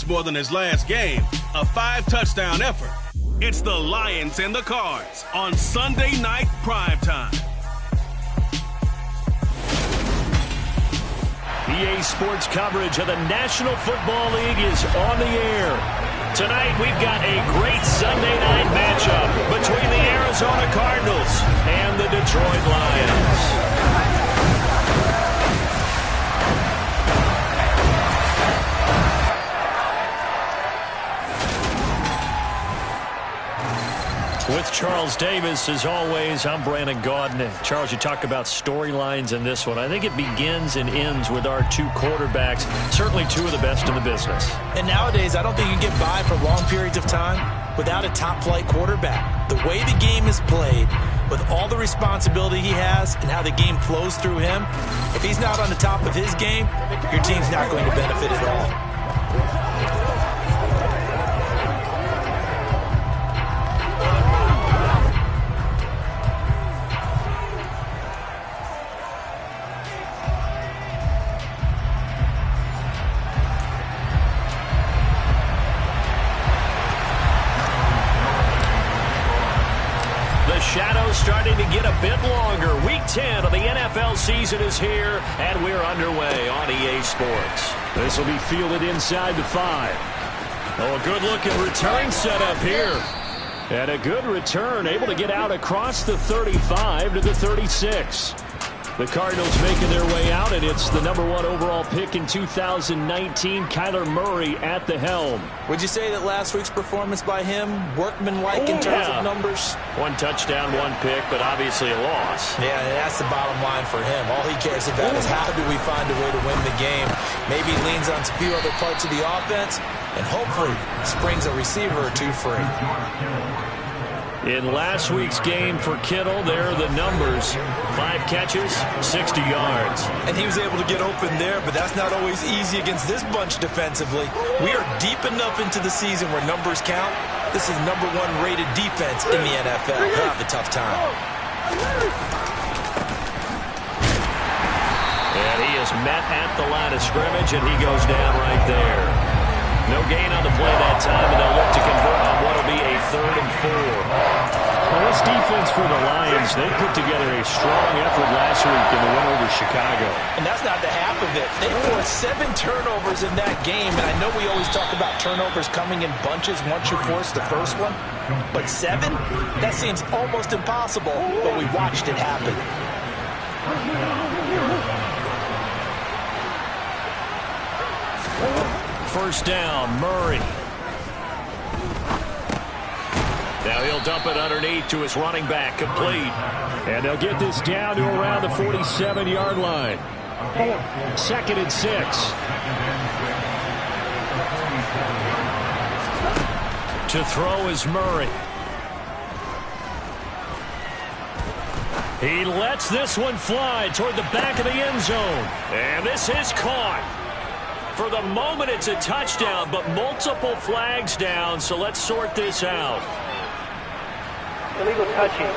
much more than his last game, a 5-touchdown effort. It's the Lions and the Cards on Sunday Night Primetime. EA Sports coverage of the National Football League is on the air. Tonight we've got a great Sunday night matchup between the Arizona Cardinals and the Detroit Lions. With Charles Davis, as always, I'm Brandon Gaudin. Charles, you talk about storylines in this one. I think it begins and ends with our two quarterbacks, certainly two of the best in the business. And nowadays, I don't think you can get by for long periods of time without a top-flight quarterback. The way the game is played, with all the responsibility he has and how the game flows through him, if he's not on the top of his game, your team's not going to benefit at all. Shadows starting to get a bit longer. Week 10 of the NFL season is here, and we're underway on EA Sports. This will be fielded inside the 5. Oh, a good-looking return setup here. And a good return, able to get out across the 35 to the 36. The Cardinals making their way out, and it's the number 1 overall pick in 2019, Kyler Murray at the helm. Would you say that last week's performance by him, workmanlike in terms of numbers? 1 touchdown, 1 pick, but obviously a loss. Yeah, and that's the bottom line for him. All he cares about is how do we find a way to win the game. Maybe he leans on a few other parts of the offense, and hopefully springs a receiver or two free. In last week's game for Kittle, there are the numbers. 5 catches, 60 yards. And he was able to get open there, but that's not always easy against this bunch defensively. We are deep enough into the season where numbers count. This is number 1 rated defense in the NFL. He'll have a tough time. And he is met at the line of scrimmage, and he goes down right there. No gain on the play that time, and they'll look to convert on what will be a 3rd and 4. Well, this defense for the Lions, they put together a strong effort last week in the win over Chicago. And that's not the half of it. They forced 7 turnovers in that game, and I know we always talk about turnovers coming in bunches once you force the first one. But 7? That seems almost impossible, but we watched it happen. First down, Murray. Now he'll dump it underneath to his running back, complete. And they'll get this down to around the 47-yard line. 2nd and 6. To throw is Murray. He lets this one fly toward the back of the end zone. And this is caught. For the moment, it's a touchdown, but multiple flags down, so let's sort this out. Illegal touching.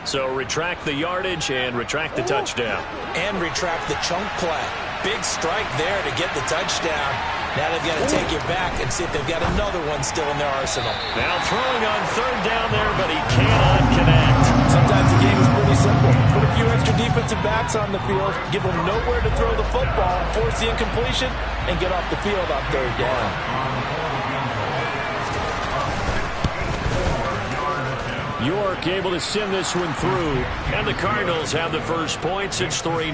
So retract the yardage and retract the touchdown. And retract the chunk play. Big strike there to get the touchdown. Now they've got to take it back and see if they've got another one still in their arsenal. Now throwing on 3rd down there, but he cannot connect. Sometimes the game is pretty simple. Put a few extra defensive backs on the field, give them nowhere to throw the football, force the incompletion, and get off the field on 3rd down. York able to send this one through, and the Cardinals have the first points. It's 3-0.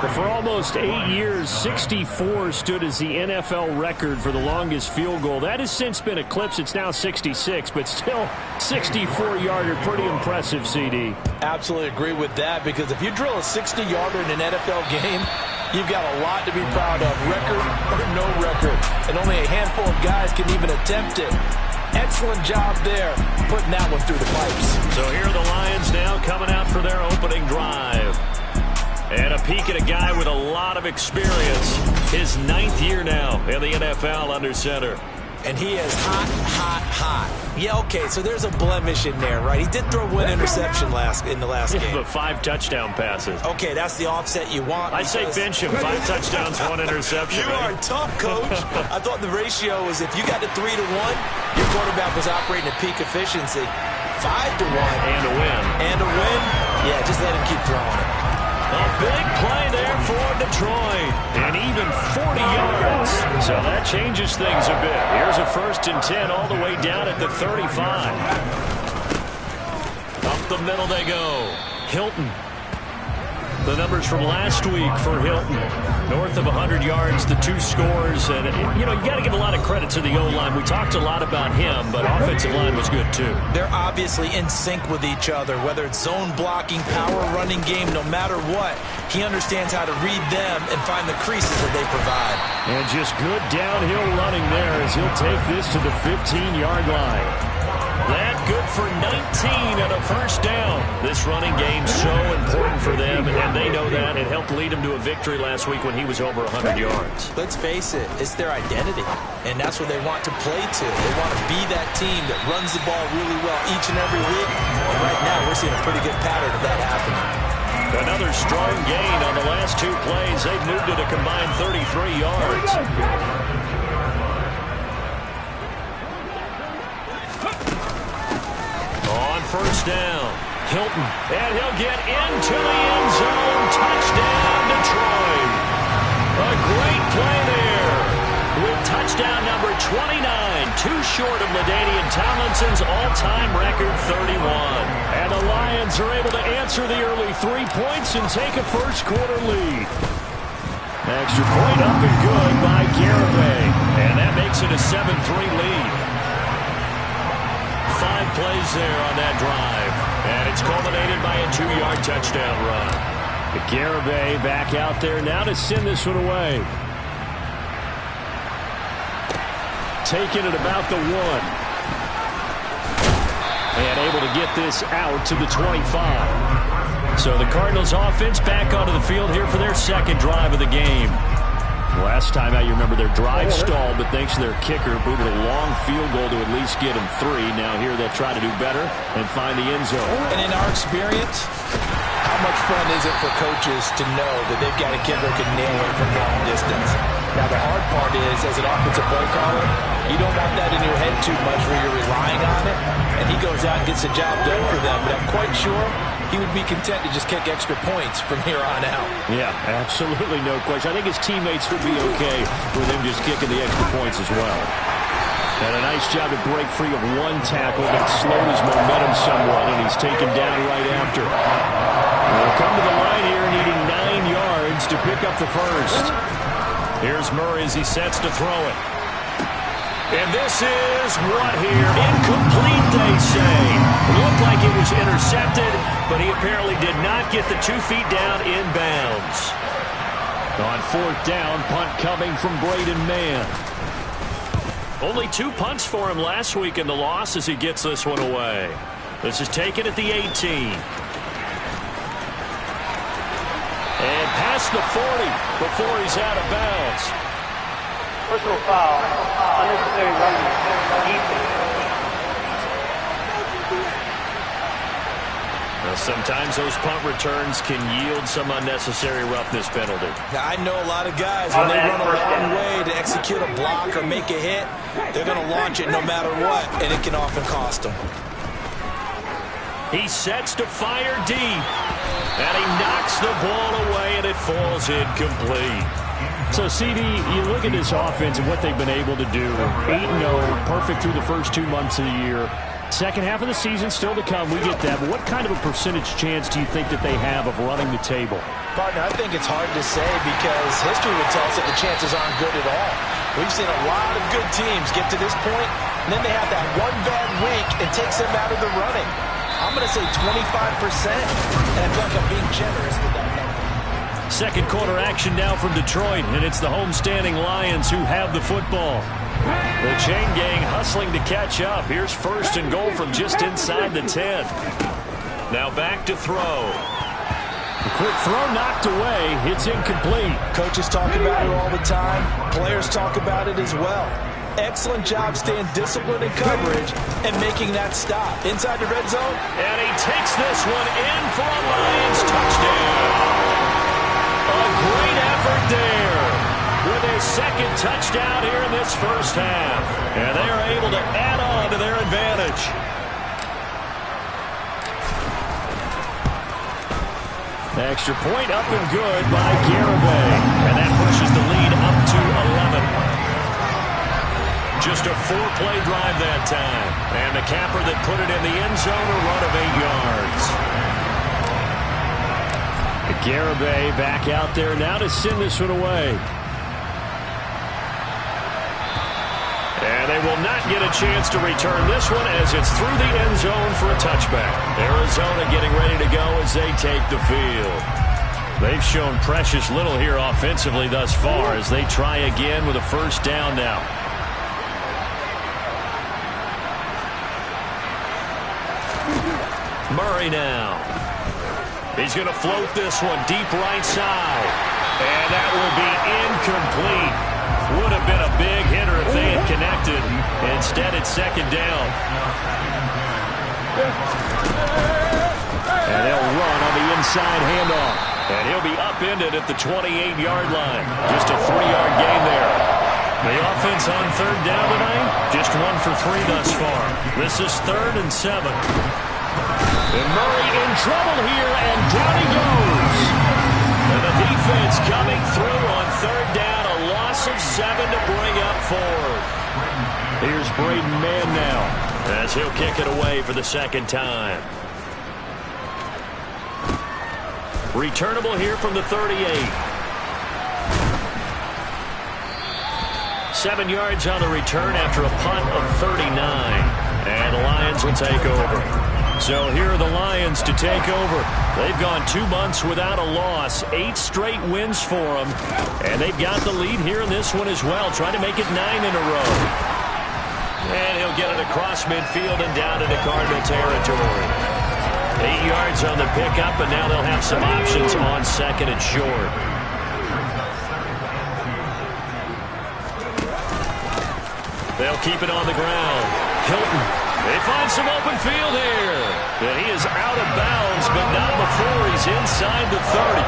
But for almost 8 years, 64 stood as the NFL record for the longest field goal. That has since been eclipsed. It's now 66, but still 64-yarder. Pretty impressive, CD. Absolutely agree with that, because if you drill a 60-yarder in an NFL game, you've got a lot to be proud of, record or no record. And only a handful of guys can even attempt it. Excellent job there, putting that one through the pipes. So here are the Lions now coming out for their opening drive. And a peek at a guy with a lot of experience. His 9th year now in the NFL under center. And he is hot, hot, hot. Yeah, okay, so there's a blemish in there, right? He did throw one interception in the last game. But 5 touchdown passes. Okay, that's the offset you want. I say bench him. 5 touchdowns, 1 interception. You are tough, Coach. I thought the ratio was if you got to 3-1, your quarterback was operating at peak efficiency. 5-1. And a win. And a win? Yeah, just let him keep throwing it. A big play there for Detroit. And even 40 yards. So that changes things a bit. Here's a 1st and 10 all the way down at the 35. Up the middle they go. Hilton. The numbers from last week for Hilton. North of 100 yards, the 2 scores. And, you got to give a lot of credit to the O-line. We talked a lot about him, but offensive line was good, too. They're obviously in sync with each other, whether it's zone blocking, power running game, no matter what. He understands how to read them and find the creases that they provide. And just good downhill running there as he'll take this to the 15-yard line. That good for 19 and a 1st down. This running game so important for them, and they know that. It helped lead them to a victory last week when he was over 100 yards. Let's face it, it's their identity, and that's what they want to play to. They want to be that team that runs the ball really well each and every week. And right now, we're seeing a pretty good pattern of that happening. Another strong gain on the last 2 plays. They've moved it a combined 33 yards. On 1st down, Hilton, and he'll get into the end zone. Touchdown, Detroit. A great play there with touchdown number 29, 2 short of LaDainian Tomlinson's all-time record 31. And the Lions are able to answer the early 3 points and take a 1st quarter lead. Extra point up and good by Garibay, and that makes it a 7-3 lead. 5 plays there on that drive, and it's culminated by a 2-yard touchdown run. Garibay back out there now to send this one away. Taking it about the 1. And able to get this out to the 25. So the Cardinals offense back onto the field here for their 2nd drive of the game. Last time out, you remember their drive stalled, but thanks to their kicker, booted a long field goal to at least get them 3. Now here they'll try to do better and find the end zone. And in our experience, how much fun is it for coaches to know that they've got a kicker who can nail it from long distance? Now the hard part is, as an offensive play caller, you don't want that in your head too much where you're relying on it, and he goes out and gets the job done for them. But I'm quite sure he would be content to just kick extra points from here on out. Yeah, absolutely no question. I think his teammates would be okay with him just kicking the extra points as well. And a nice job to break free of 1 tackle that slowed his momentum somewhat, and he's taken down right after. They'll come to the line here needing 9 yards to pick up the 1st. Here's Murray as he sets to throw it. And this is what here? Incomplete, they say. Looked like it was intercepted, but he apparently did not get the 2 feet down in bounds. On 4th down, punt coming from Braden Mann. Only 2 punts for him last week in the loss as he gets this one away. This is taken at the 18. And past the 40 before he's out of bounds. Personal foul, unnecessary running, defense. Well, sometimes those punt returns can yield some unnecessary roughness penalty. Now, I know a lot of guys, when they run a long way to execute a block or make a hit, they're going to launch it no matter what, and it can often cost them. He sets to fire deep, and he knocks the ball away, and it falls incomplete. So, CD, you look at this offense and what they've been able to do. 8-0, perfect through the first 2 months of the year. Second half of the season still to come. We get that. But what kind of a percentage chance do you think that they have of running the table? Partner, I think it's hard to say because history would tell us that the chances aren't good at all. We've seen a lot of good teams get to this point, and then they have that one bad week and takes them out of the running. I'm going to say 25%, and I feel like I'm being generous with that number. Second quarter action now from Detroit, and it's the homestanding Lions who have the football. The chain gang hustling to catch up. Here's 1st and goal from just inside the 10. Now back to throw. A quick throw knocked away. It's incomplete. Coaches talk about it all the time. Players talk about it as well. Excellent job staying disciplined in coverage and making that stop. Inside the red zone. And he takes this one in for a Lions touchdown. A great effort there with his second touchdown here in this first half. And they are able to add on to their advantage. Extra point up and good by Garibay. And that pushes the lead up to 11. Just a 4-play drive that time. And the capper that put it in the end zone, a run of 8 yards. Garibay back out there now to send this one away. And they will not get a chance to return this one as it's through the end zone for a touchback. Arizona getting ready to go as they take the field. They've shown precious little here offensively thus far as they try again with a first down now. Murray now. He's going to float this one deep right side. And that will be incomplete. Would have been a big hitter if they had connected. Instead, it's second down. And they'll run on the inside handoff. And he'll be upended at the 28-yard line. Just a 3-yard gain there. The offense on third down tonight, just 1 for 3 thus far. This is 3rd and 7. And Murray in trouble here, and down he goes. And the defense coming through on third down. A loss of 7 to bring up 4th. Here's Braden Mann now as he'll kick it away for the second time. Returnable here from the 38. 7 yards on the return after a punt of 39. And the Lions will take over. So here are the Lions to take over. They've gone 2 months without a loss. 8 straight wins for them. And they've got the lead here in this one as well, trying to make it 9 in a row. And he'll get it across midfield and down into Cardinal territory. 8 yards on the pickup, and now they'll have some options on second and short. They'll keep it on the ground. Hilton. They find some open field here. And he is out of bounds, but not before he's inside the 30.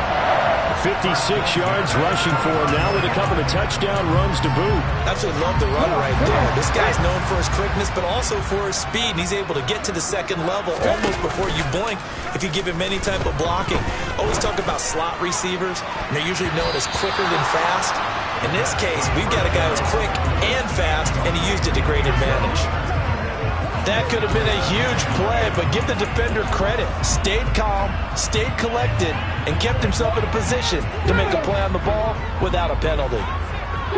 56 yards rushing for him now with a couple of touchdown runs to boot. Absolutely love the run right there. This guy's known for his quickness, but also for his speed. And he's able to get to the second level almost before you blink if you give him any type of blocking. Always talk about slot receivers, and they're usually known as quicker than fast. In this case, we've got a guy who's quick and fast, and he used it to great advantage. That could have been a huge play, but give the defender credit. Stayed calm, stayed collected, and kept himself in a position to make a play on the ball without a penalty.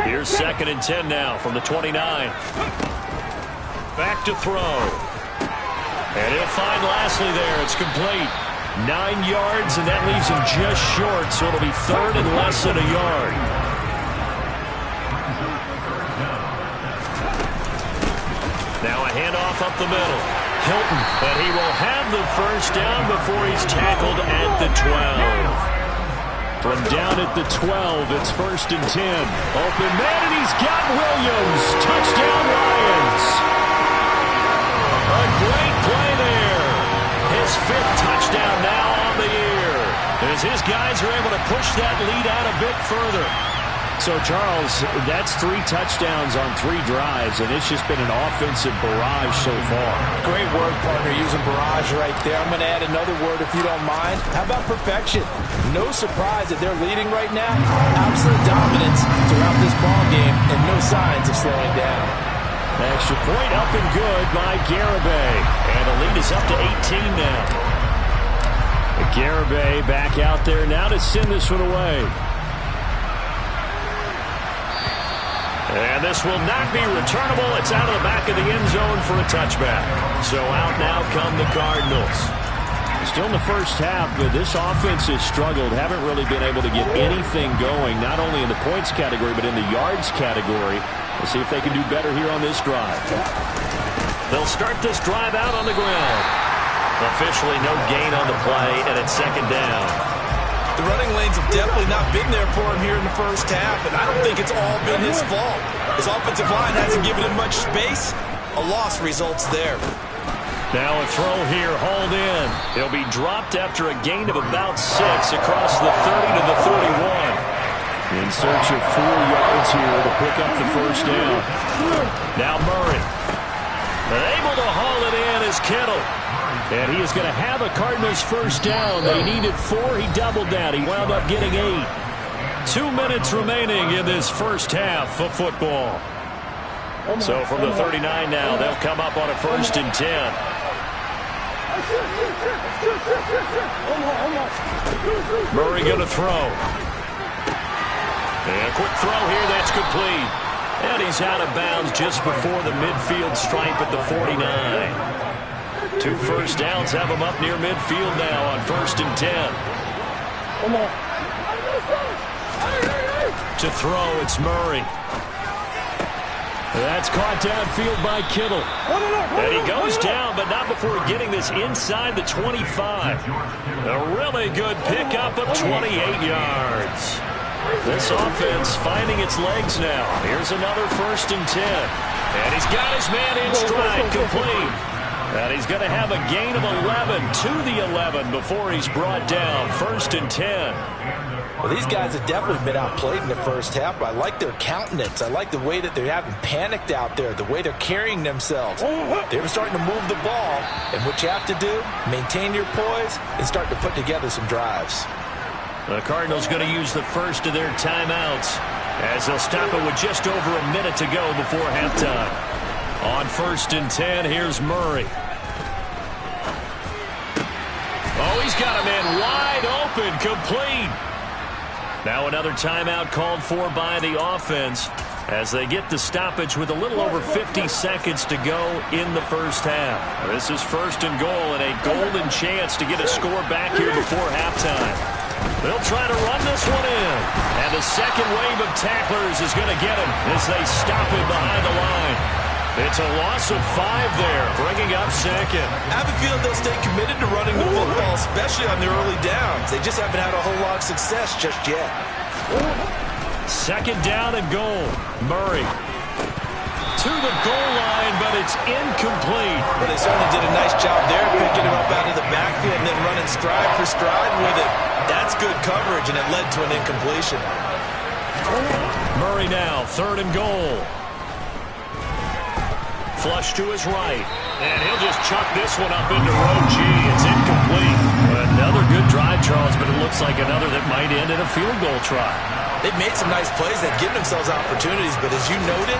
Here's 2nd and 10 now from the 29. Back to throw. And he'll find Lashley there. It's complete. 9 yards, and that leaves him just short, so it'll be 3rd and less than a yard. Now a handoff up the middle. Hilton, and he will have the first down before he's tackled at the 12. From down at the 12, it's 1st and 10. Open man, and he's got Williams. Touchdown, Lions. A great play there. His 5th touchdown now on the year. As his guys are able to push that lead out a bit further. So, Charles, that's 3 touchdowns on 3 drives, and it's just been an offensive barrage so far. Great work, partner, using barrage right there. I'm going to add another word if you don't mind. How about perfection? No surprise that they're leading right now. Absolute dominance throughout this ball game, and no signs of slowing down. Extra point up and good by Garibay. And the lead is up to 18 now. Garibay back out there now to send this one away. And this will not be returnable. It's out of the back of the end zone for a touchback. So out now come the Cardinals. Still in the first half, but this offense has struggled. Haven't really been able to get anything going, not only in the points category, but in the yards category. We'll see if they can do better here on this drive. They'll start this drive out on the ground. Officially no gain on the play, and it's 2nd down. The running lanes have definitely not been there for him here in the first half, and I don't think it's all been his fault. His offensive line hasn't given him much space. A loss results there. Now a throw here, hauled in. He'll be dropped after a gain of about 6 across the 30 to the 31. In search of 4 yards here to pick up the first down. Now Murray. Able to haul it in is Kittle. And he is going to have a Cardinals first down. They needed 4. He doubled that. He wound up getting 8. 2 minutes remaining in this first half of football. So from the 39 now, they'll come up on a 1st and 10. Murray going to throw. And a quick throw here, that's complete. And he's out of bounds just before the midfield stripe at the 49. 2 first downs have him up near midfield now on 1st and 10. To throw, it's Murray. That's caught downfield by Kittle. And he goes down, but not before getting this inside the 25. A really good pickup of 28 yards. This offense finding its legs now. Here's another 1st and 10. And he's got his man in stride, complete. And he's going to have a gain of 11 to the 11 before he's brought down. 1st and 10. Well, these guys have definitely been outplayed in the first half, but I like their countenance. I like the way that they're having panicked out there, the way they're carrying themselves. They're starting to move the ball, and what you have to do, maintain your poise and start to put together some drives. The Cardinals going to use the first of their timeouts as they'll stop it with just over a minute to go before halftime. On 1st and 10, here's Murray. Oh, he's got a man wide open, complete. Now another timeout called for by the offense as they get the stoppage with a little over 50 seconds to go in the first half. This is 1st and goal and a golden chance to get a score back here before halftime. They'll try to run this one in. And the second wave of tacklers is going to get him as they stop him behind the line. It's a loss of 5 there, bringing up 2nd. I have a feeling they'll stay committed to running the football, especially on their early downs. They just haven't had a whole lot of success just yet. 2nd down and goal. Murray to the goal line, but it's incomplete. Well, they certainly did a nice job there, picking him up out of the backfield and then running stride for stride with it. That's good coverage, and it led to an incompletion. Murray now, 3rd and goal. Flush to his right. And he'll just chuck this one up into row G. It's incomplete. Another good drive, Charles, but it looks like another that might end in a field goal try. They've made some nice plays. They've given themselves opportunities, but as you noted,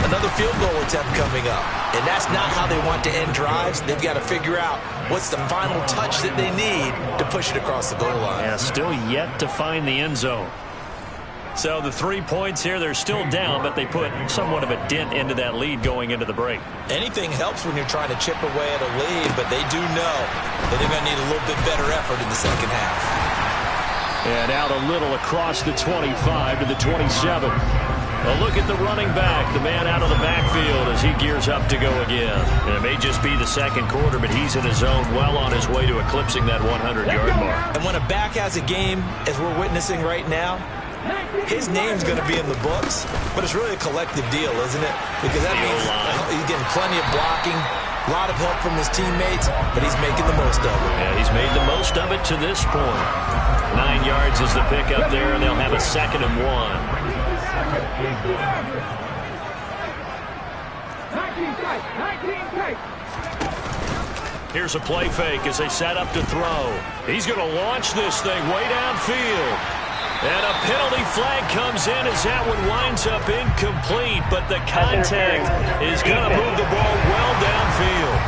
another field goal attempt coming up. And that's not how they want to end drives. They've got to figure out what's the final touch that they need to push it across the goal line. Yeah, still yet to find the end zone. So the 3 points here, they're still down, but they put somewhat of a dent into that lead going into the break. Anything helps when you're trying to chip away at a lead, but they do know that they're going to need a little bit better effort in the second half. And out a little across the 25 to the 27. A look at the running back, the man out of the backfield as he gears up to go again. And it may just be the second quarter, but he's in his zone, well on his way to eclipsing that 100-yard mark. And when a back has a game, as we're witnessing right now, his name's going to be in the books, but it's really a collective deal, isn't it? Because that means he's getting plenty of blocking, a lot of help from his teammates, but he's making the most of it. Yeah, he's made the most of it to this point. 9 yards is the pickup there, and they'll have a 2nd and 1. Here's a play fake as they set up to throw. He's going to launch this thing way downfield. And a penalty flag comes in as that one winds up incomplete, but the contact is going to move the ball well downfield.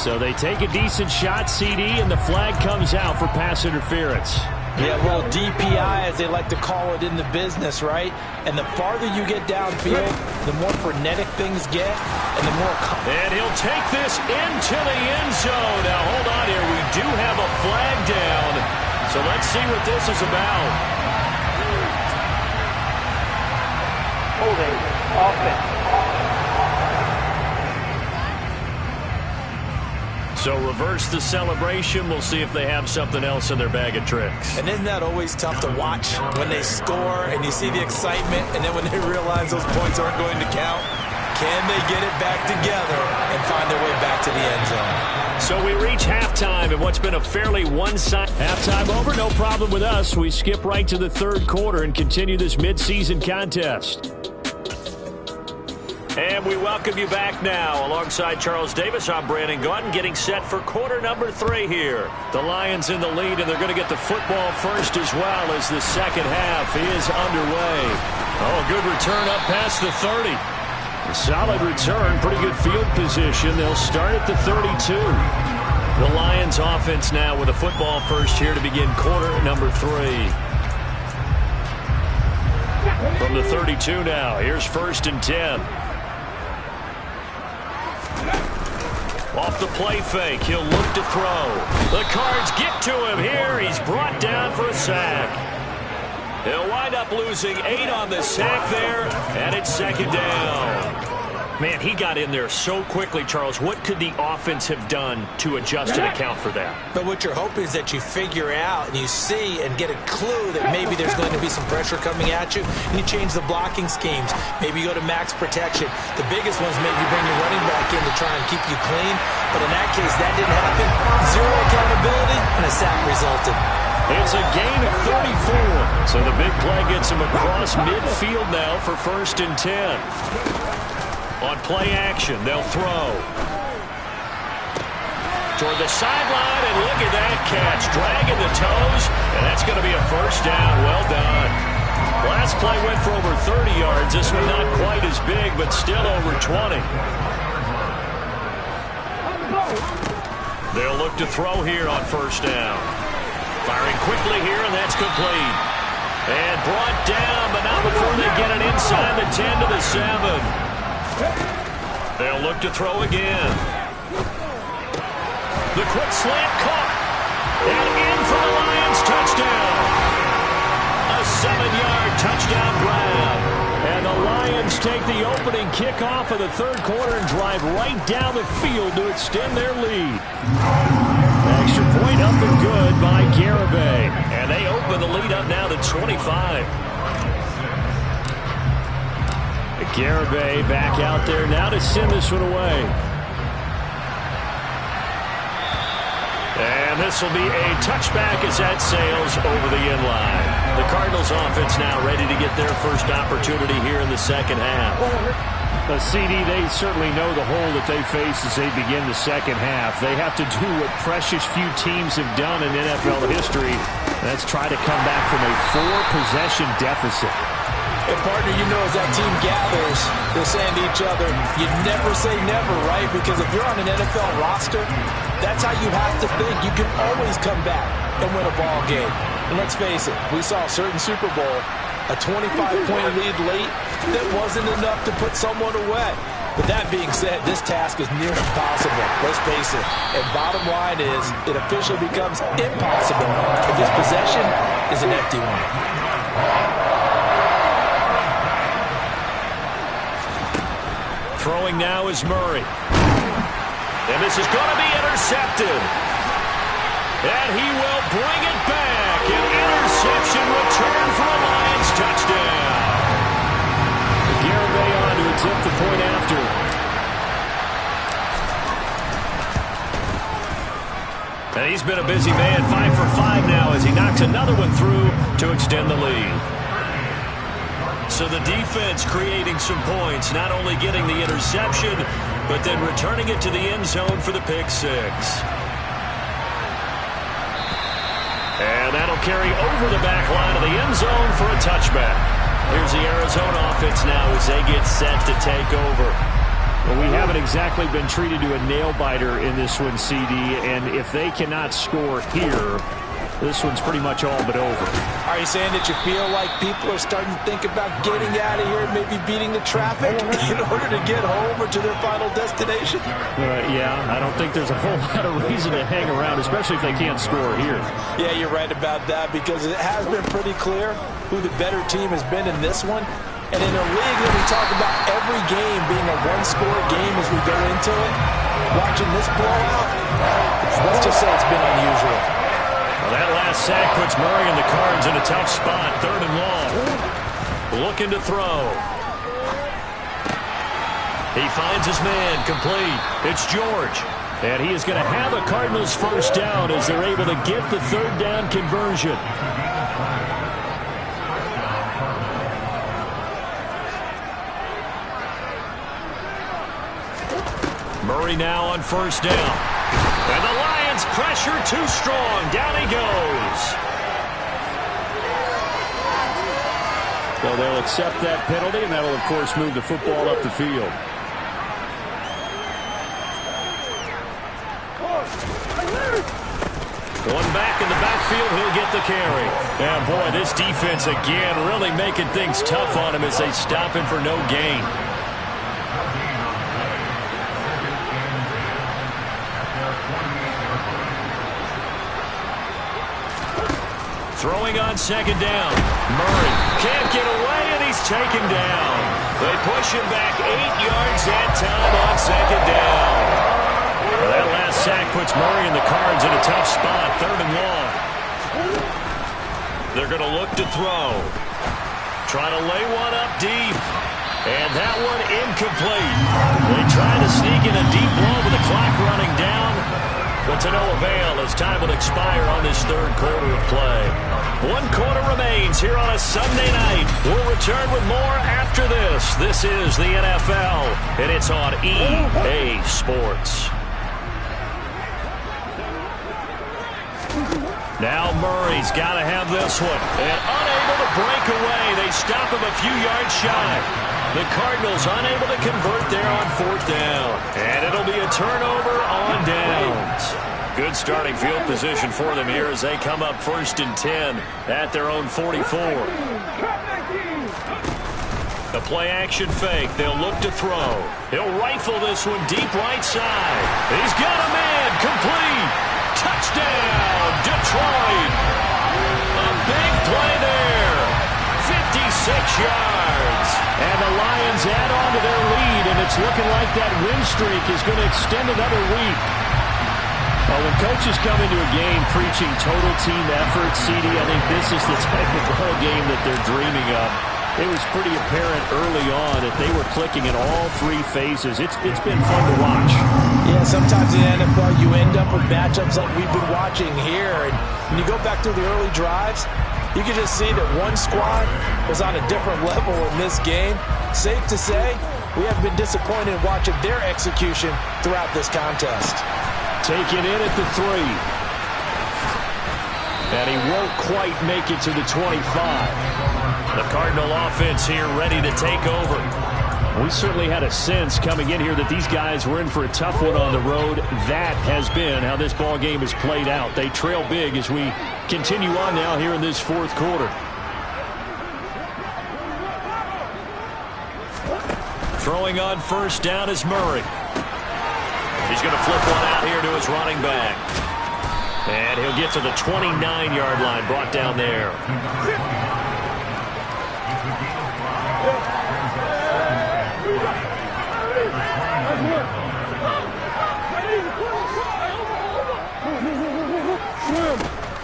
So they take a decent shot, CD, and the flag comes out for pass interference. Yeah, a little DPI, as they like to call it in the business, right? And the farther you get downfield, the more frenetic things get, and the more... And he'll take this into the end zone. Now, hold on here. We do have a flag down. So let's see what this is about. Holding offense. So reverse the celebration. We'll see if they have something else in their bag of tricks. And isn't that always tough to watch when they score and you see the excitement, and then when they realize those points aren't going to count? Can they get it back together and find their way back to the end zone? So we reach halftime in what's been a fairly one-sided halftime over. No problem with us. We skip right to the third quarter and continue this midseason contest. And we welcome you back now. Alongside Charles Davis, I'm Brandon Gaudin, getting set for quarter number 3 here. The Lions in the lead, and they're going to get the football first as well as the second half is underway. Oh, good return up past the 30. A solid return, pretty good field position. They'll start at the 32. The Lions offense now with a football first here to begin quarter number 3. From the 32 now, here's 1st and 10. Off the play fake, he'll look to throw. The Cards get to him here. He's brought down for a sack. He'll wind up losing 8 on the sack there, and it's 2nd down. Man, he got in there so quickly, Charles. What could the offense have done to adjust and account for that? But what you're hoping is that you figure out and you see and get a clue that maybe there's going to be some pressure coming at you, and you change the blocking schemes. Maybe you go to max protection. The biggest ones maybe bring your running back in to try and keep you clean. But in that case, that didn't happen. 0 accountability, and a sack resulted. It's a gain of 34. So the big play gets him across midfield now for 1st and 10. On play action, they'll throw. Toward the sideline, and look at that catch. Dragging the toes, and that's going to be a 1st down. Well done. Last play went for over 30 yards. This one not quite as big, but still over 20. They'll look to throw here on 1st down. Firing quickly here, and that's complete. And brought down, but not before they get it inside the 10 to the 7. They'll look to throw again. The quick slant caught. And in for the Lions touchdown. A 7-yard touchdown grab. And the Lions take the opening kickoff of the third quarter and drive right down the field to extend their lead. Extra point up and good by Garibay. And they open the lead up now to 25. Garibay back out there now to send this one away. And this will be a touchback as that sails over the end line. The Cardinals offense now ready to get their first opportunity here in the second half. A CD, they certainly know the hole that they face as they begin the second half. They have to do what precious few teams have done in NFL history. That's try to come back from a 4-possession deficit. And partner, you know, as that team gathers, they're saying to each other, you never say never, right? Because if you're on an NFL roster, that's how you have to think. You can always come back and win a ball game. And let's face it, we saw a certain Super Bowl, a 25-point lead late that wasn't enough to put someone away. But that being said, this task is near impossible. Let's face it. And bottom line is, it officially becomes impossible if this possession is an empty one. Throwing now is Murray. And this is going to be intercepted. And he will bring it back. An interception return for a Lions touchdown. Garibay on to attempt the point after. And he's been a busy man, 5 for 5 now as he knocks another one through to extend the lead. So the defense creating some points, not only getting the interception, but then returning it to the end zone for the pick 6. And that'll carry over the back line of the end zone for a touchback. Here's the Arizona offense now as they get set to take over. Well, we haven't exactly been treated to a nail-biter in this one, CD, and if they cannot score here, this one's pretty much all but over. Are you saying that you feel like people are starting to think about getting out of here and maybe beating the traffic in order to get home or to their final destination? Yeah, I don't think there's a whole lot of reason to hang around, especially if they can't score here. Yeah, you're right about that because it has been pretty clear who the better team has been in this one. And in a league that we talk about every game being a one-score game as we go into it, watching this blowout, let's just say it's been unusual. Well, that last sack puts Murray and the Cards in a tough spot. 3rd and long. Looking to throw. He finds his man, complete. It's George. And he is going to have a Cardinals first down as they're able to get the 3rd down conversion. Murray now on first down. And the Lions pressure too strong. Down he goes. So they'll accept that penalty, and that will, of course, move the football up the field. Going back in the backfield, he'll get the carry. And boy, this defense again really making things tough on him as they stop him for no gain. Throwing on 2nd down. Murray can't get away, and he's taken down. They push him back 8 yards that time on 2nd down. Well, that last sack puts Murray and the Cards in a tough spot. 3rd and long. They're going to look to throw. Trying to lay one up deep. And that one incomplete. They try to sneak in a deep ball with the clock running down. But to no avail as time will expire on this 3rd quarter of play. 1 quarter remains here on a Sunday night. We'll return with more after this. This is the NFL, and it's on EA Sports. Now Murray's got to have this one. And unable to break away. They stop him a few yards shy. The Cardinals unable to convert there on 4th down. And it'll be a turnover on downs. Good starting field position for them here as they come up 1st and 10 at their own 44. The play-action fake. They'll look to throw. He'll rifle this one deep right side. He's got a man. Complete. Touchdown, Detroit. A big play there. 56 yards. And the Lions add on to their lead, and it's looking like that win streak is going to extend another week. Well, when coaches come into a game preaching total team effort, CD, I think this is the type of ball game that they're dreaming of. It was pretty apparent early on that they were clicking in all 3 phases. It's been fun to watch. Yeah, sometimes in the NFL you end up with matchups like we've been watching here. And when you go back through the early drives, you can just see that one squad was on a different level in this game. Safe to say, we have been disappointed in watching their execution throughout this contest. Taken in at the 3. And he won't quite make it to the 25. The Cardinal offense here ready to take over. We certainly had a sense coming in here that these guys were in for a tough one on the road. That has been how this ball game has played out. They trail big as we continue on now here in this 4th quarter. Throwing on 1st down is Murray. He's going to flip one out here to his running back. And he'll get to the 29-yard line, brought down there.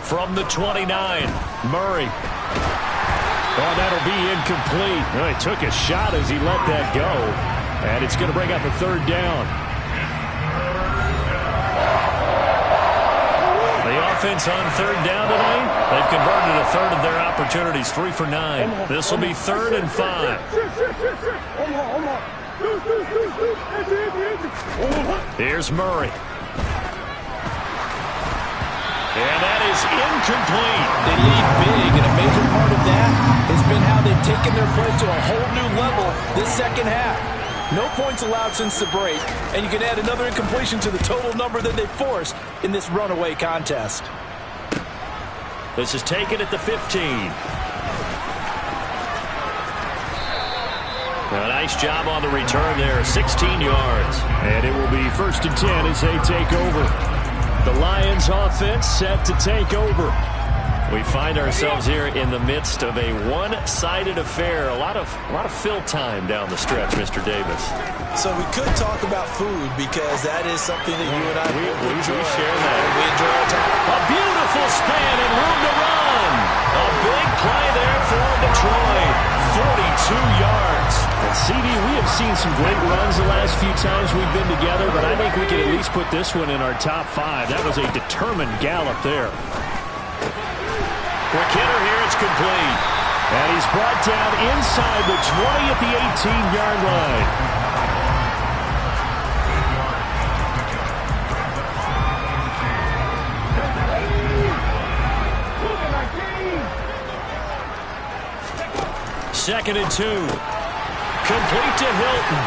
From the 29, Murray. Oh, that'll be incomplete. Well, he took a shot as he let that go. And it's going to bring up a 3rd down. The offense on 3rd down tonight, they've converted a 1/3 of their opportunities, 3 for 9. This will be 3rd and 5. Here's Murray. And that is incomplete. They lead big, and a major part of that has been how they've taken their play to a whole new level this 2nd half. No points allowed since the break, and you can add another incompletion to the total number that they forced in this runaway contest. This is taken at the 15. A nice job on the return there, 16 yards. And it will be 1st and 10 as they take over. The Lions offense set to take over. We find ourselves here in the midst of a one-sided affair. A lot of fill time down the stretch, Mr. Davis. So we could talk about food because that is something that you and I we enjoy. share that. We enjoy our time. A beautiful span and room to run. A big play there for Detroit. 42 yards. And CD, we have seen some great runs the last few times we've been together, but I think we can at least put this one in our top 5. That was a determined gallop there. Quick hitter here, it's complete. And he's brought down inside the 20 at the 18-yard line. Second and 2. Complete to Hilton.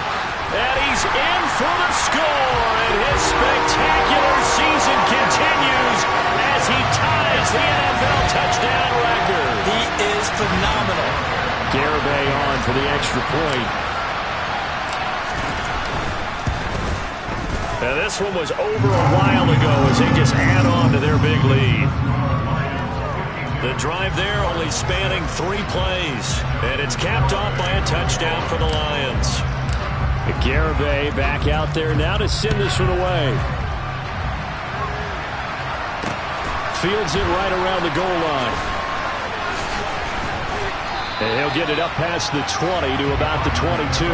And he's in for the score. And his spectacular season continues as he ties the NFL touchdown record. He is phenomenal. Garibay on for the extra point. Now this one was over a while ago as they just add on to their big lead. The drive there only spanning 3 plays. And it's capped off by a touchdown for the Lions. Garibay back out there now to send this one away. Fields it right around the goal line. And he'll get it up past the 20 to about the 22.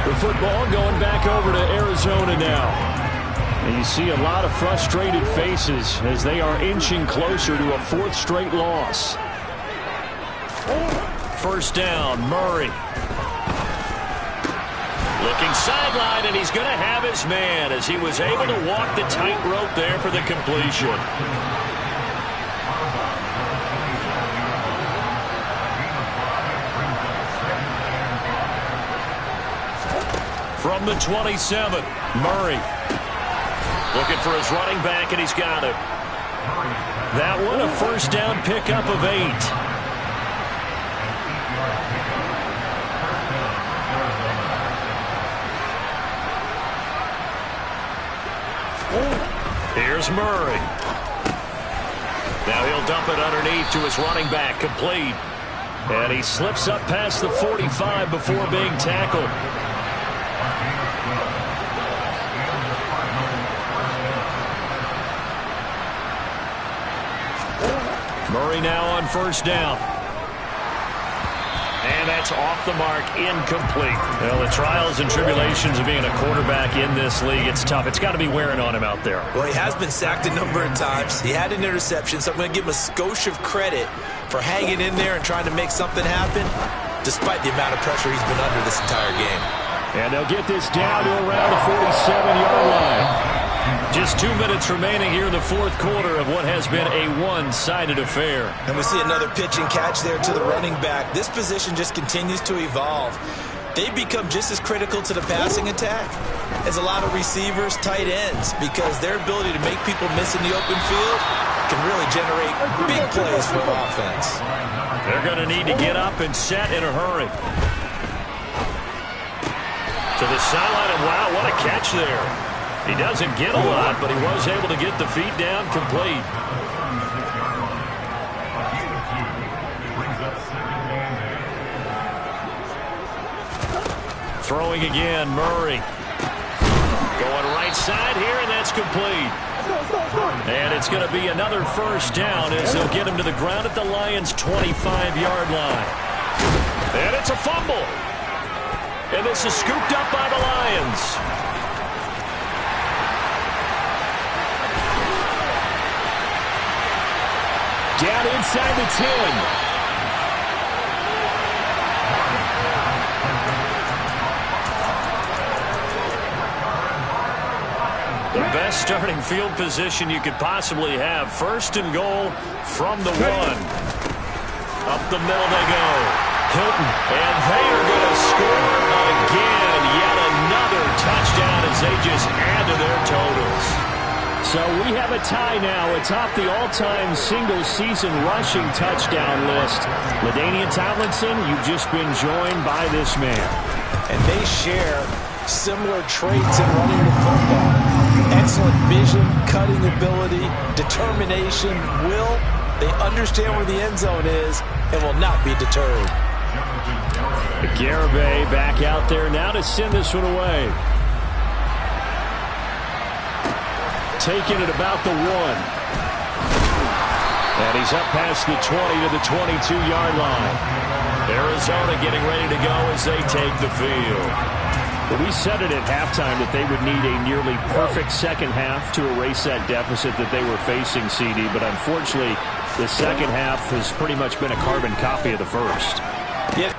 The football going back over to Arizona now. And you see a lot of frustrated faces as they are inching closer to a 4th straight loss. First down, Murray. Looking sideline, and he's going to have his man as he was able to walk the tightrope there for the completion. From the 27, Murray. Looking for his running back, and he's got it. That one a first down pickup of 8. Here's Murray. Now he'll dump it underneath to his running back, complete. And he slips up past the 45 before being tackled. Murray now on first down. And that's off the mark, incomplete. Well, the trials and tribulations of being a quarterback in this league, it's tough. It's got to be wearing on him out there. Well, he has been sacked a number of times. He had an interception, so I'm going to give him a skosh of credit for hanging in there and trying to make something happen, despite the amount of pressure he's been under this entire game. And they'll get this down to around the 47-yard line. Just 2 minutes remaining here in the 4th quarter of what has been a one-sided affair. And we see another pitch and catch there to the running back. This position just continues to evolve. They've become just as critical to the passing attack as a lot of receivers, tight ends, because their ability to make people miss in the open field can really generate big plays for the offense. They're going to need to get up and set in a hurry. To the sideline, and wow, what a catch there. He doesn't get a lot, but he was able to get the feet down complete. Throwing again, Murray. Going right side here, and that's complete. And it's going to be another first down as they'll get him to the ground at the Lions' 25-yard line. And it's a fumble. And this is scooped up by the Lions. Down inside the 10. The best starting field position you could possibly have. First and goal from the 1. Up the middle they go. Hilton. And they are going to score again. Yet another touchdown as they just add to their totals. So we have a tie now atop the all-time single-season rushing touchdown list. LaDainian Tomlinson, you've just been joined by this man. And they share similar traits in running the football. Excellent vision, cutting ability, determination, will, They understand where the end zone is and will not be deterred. Garibay back out there now to send this one away. Taking it about the 1. And he's up past the 20 to the 22-yard line. Arizona getting ready to go as they take the field. But we said it at halftime that they would need a nearly perfect second half to erase that deficit that they were facing, CD. But unfortunately, the second half has pretty much been a carbon copy of the first. Yeah.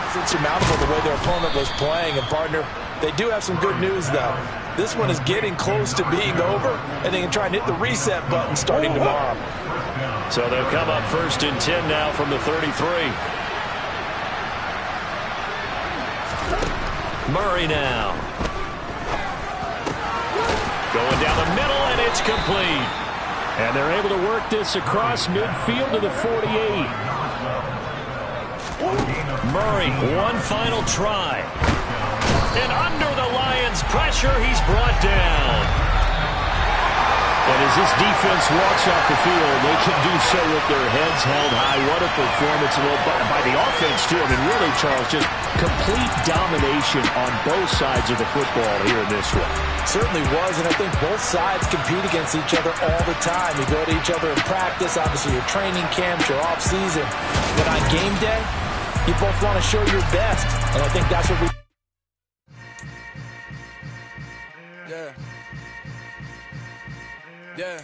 It's insurmountable the way their opponent was playing. And, partner, they do have some good news, though. This one is getting close to being over, and they can try and hit the reset button starting tomorrow. So they'll come up 1st and 10 now from the 33. Murray now. Going down the middle, and it's complete. And they're able to work this across midfield to the 48. Murray, one final try. And under the Lions' pressure, he's brought down. And as this defense walks off the field, they can do so with their heads held high. What a performance by the offense, too. I mean, really, Charles, just complete domination on both sides of the football here in this one. Certainly was, and I think both sides compete against each other all the time. You go to each other in practice, obviously your training camps, your off-season. But on game day, you both want to show your best, and I think that's what we... Yeah.